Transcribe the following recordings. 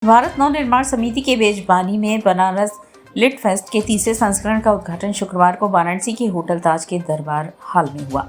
भारत नवनिर्माण समिति के मेजबानी में बनारस लिट फेस्ट के तीसरे संस्करण का उद्घाटन शुक्रवार को वाराणसी के होटल ताज के दरबार हॉल में हुआ।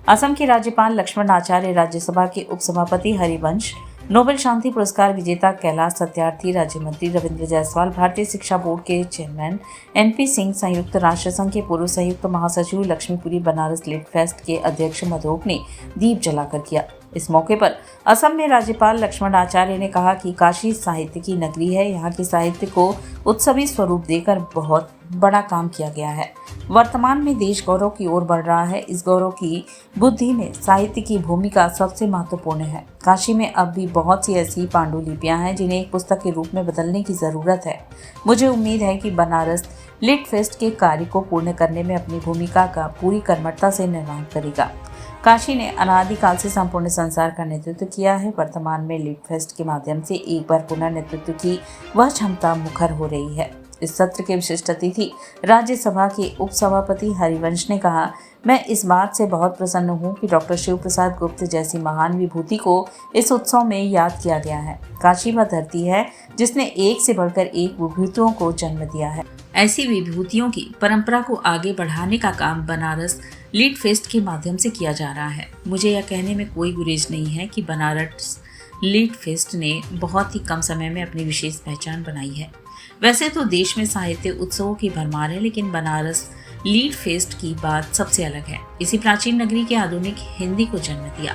असम के राज्यपाल लक्ष्मण आचार्य, राज्यसभा के उपसभापति हरिवंश, नोबेल शांति पुरस्कार विजेता कैलाश सत्यार्थी, राज्य मंत्री रविंद्र जायसवाल, भारतीय शिक्षा बोर्ड के चेयरमैन एनपी सिंह, संयुक्त राष्ट्र संघ के पूर्व संयुक्त महासचिव लक्ष्मीपुरी, बनारस लिट फेस्ट के अध्यक्ष मधोक ने दीप जलाकर किया। इस मौके पर असम में राज्यपाल लक्ष्मण आचार्य ने कहा कि काशी साहित्य की नगरी है। यहाँ के साहित्य को उत्सवी स्वरूप देकर बहुत बड़ा काम किया गया है। वर्तमान में देश गौरव की ओर बढ़ रहा है। इस गौरव की बुद्धि में साहित्य की भूमिका सबसे महत्वपूर्ण है। काशी में अब भी बहुत सी ऐसी पांडुलिपियां हैं जिन्हें एक पुस्तक के रूप में बदलने की ज़रूरत है। मुझे उम्मीद है कि बनारस लिट फेस्ट के कार्य को पूर्ण करने में अपनी भूमिका का पूरी कर्मठता से निर्वहन करेगा। काशी ने अनादिकाल से संपूर्ण संसार का नेतृत्व किया है। वर्तमान में लिट फेस्ट के माध्यम से एक बार पुनः नेतृत्व की वह क्षमता मुखर हो रही है। इस सत्र के विशिष्ट अतिथि राज्यसभा के उपसभापति हरिवंश ने कहा, मैं इस बात से बहुत प्रसन्न हूँ कि डॉक्टर शिव प्रसाद गुप्त जैसी महान विभूति को इस उत्सव में याद किया गया है। काशी वह धरती है जिसने एक से बढ़कर एक विभूतियों को जन्म दिया है। ऐसी विभूतियों की परंपरा को आगे बढ़ाने का काम बनारस लिट फेस्ट के माध्यम से किया जा रहा है। मुझे यह कहने में कोई गुरेज नहीं है कि बनारस लिट फेस्ट ने बहुत ही कम समय में अपनी विशेष पहचान बनाई है। वैसे तो देश में साहित्य उत्सवों की भरमार है, लेकिन बनारस लिट फेस्ट की बात सबसे अलग है। इसी प्राचीन नगरी के आधुनिक हिंदी को जन्म दिया।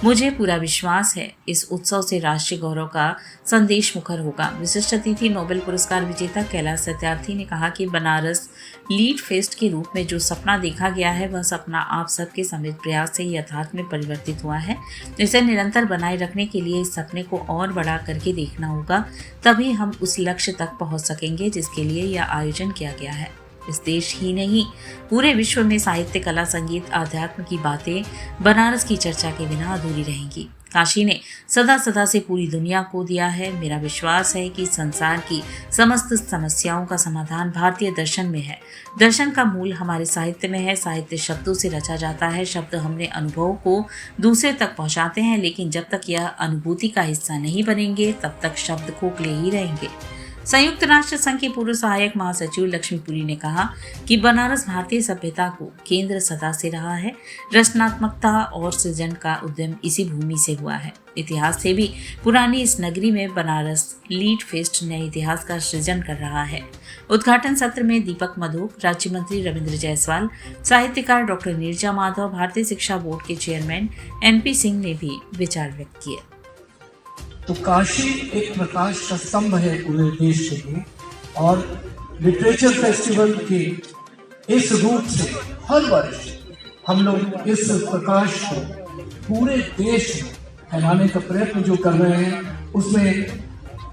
मुझे पूरा विश्वास है इस उत्सव से राष्ट्रीय गौरव का संदेश मुखर होगा। विशिष्ट अतिथि नोबेल पुरस्कार विजेता कैलाश सत्यार्थी ने कहा कि बनारस लिट फेस्ट के रूप में जो सपना देखा गया है, वह सपना आप सबके समित प्रयास से यथार्थ में परिवर्तित हुआ है। इसे निरंतर बनाए रखने के लिए इस सपने को और बड़ा करके देखना होगा, तभी हम उस लक्ष्य तक पहुंच सकेंगे जिसके लिए यह आयोजन किया गया है। इस देश ही नहीं, पूरे विश्व में साहित्य, कला, संगीत, आध्यात्म की बातें बनारस की चर्चा के बिना अधूरी रहेंगी। काशी ने सदा सदा से पूरी दुनिया को दिया है। मेरा विश्वास है कि संसार की समस्त समस्याओं का समाधान भारतीय दर्शन में है। दर्शन का मूल हमारे साहित्य में है। साहित्य शब्दों से रचा जाता है। शब्द हमने अनुभव को दूसरे तक पहुंचाते हैं, लेकिन जब तक यह अनुभूति का हिस्सा नहीं बनेंगे, तब तक शब्द खोखले ही रहेंगे। संयुक्त राष्ट्र संघ के पूर्व सहायक महासचिव लक्ष्मीपुरी ने कहा कि बनारस भारतीय सभ्यता को केंद्र सदा से रहा है। रचनात्मकता और सृजन का उद्यम इसी भूमि से हुआ है। इतिहास से भी पुरानी इस नगरी में बनारस लिट फेस्ट नए इतिहास का सृजन कर रहा है। उद्घाटन सत्र में दीपक मधोक, राज्य मंत्री रविंद्र जायसवाल, साहित्यकार डॉक्टर नीरजा माधव, भारतीय शिक्षा बोर्ड के चेयरमैन एनपी सिंह ने भी विचार व्यक्त किए। तो काशी एक प्रकाश का स्तंभ है पूरे देश के लिए, और लिटरेचर फेस्टिवल के इस रूप से हर वर्ष हम लोग इस प्रकाश को पूरे देश में फैलाने का प्रयत्न जो कर रहे हैं, उसमें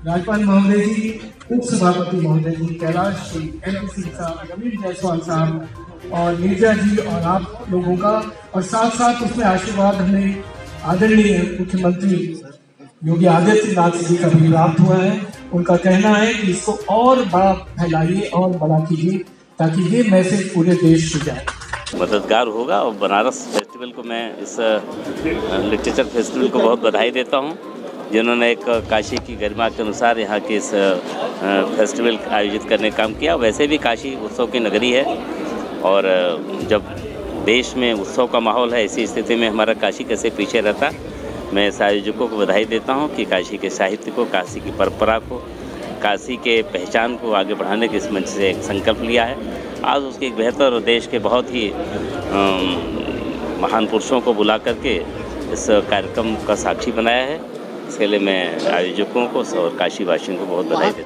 राज्यपाल महोदय जी, उपसभापति महोदय जी, कैलाश जी, एनपी सिंह साहब, रविंद्र जायसवाल साहब और नीरजा जी और आप लोगों का, और साथ साथ उसमें आशीर्वाद हमें आदरणीय मुख्यमंत्री योगी आदित्यनाथ जी का भी प्राप्त हुआ है। उनका कहना है कि इसको और बड़ा फैलाइए और बड़ा कीजिए ताकि ये मैसेज पूरे देश से जाए, मददगार होगा। और बनारस फेस्टिवल को, मैं इस लिटरेचर फेस्टिवल को बहुत बधाई देता हूँ, जिन्होंने एक काशी की गरिमा के अनुसार यहाँ के इस फेस्टिवल आयोजित करने का काम किया। वैसे भी काशी उत्सव की नगरी है, और जब देश में उत्सव का माहौल है, इसी स्थिति में हमारा काशी कैसे पीछे रहता। मैं इस आयोजकों को बधाई देता हूं कि काशी के साहित्य को, काशी की परंपरा को, काशी के पहचान को आगे बढ़ाने के इस मंच से एक संकल्प लिया है। आज उसके एक बेहतर और देश के बहुत ही महान पुरुषों को बुला करके इस कार्यक्रम का साक्षी बनाया है। इसके लिए मैं आयोजकों को और काशी वासियों को बहुत बधाई देता हूँ।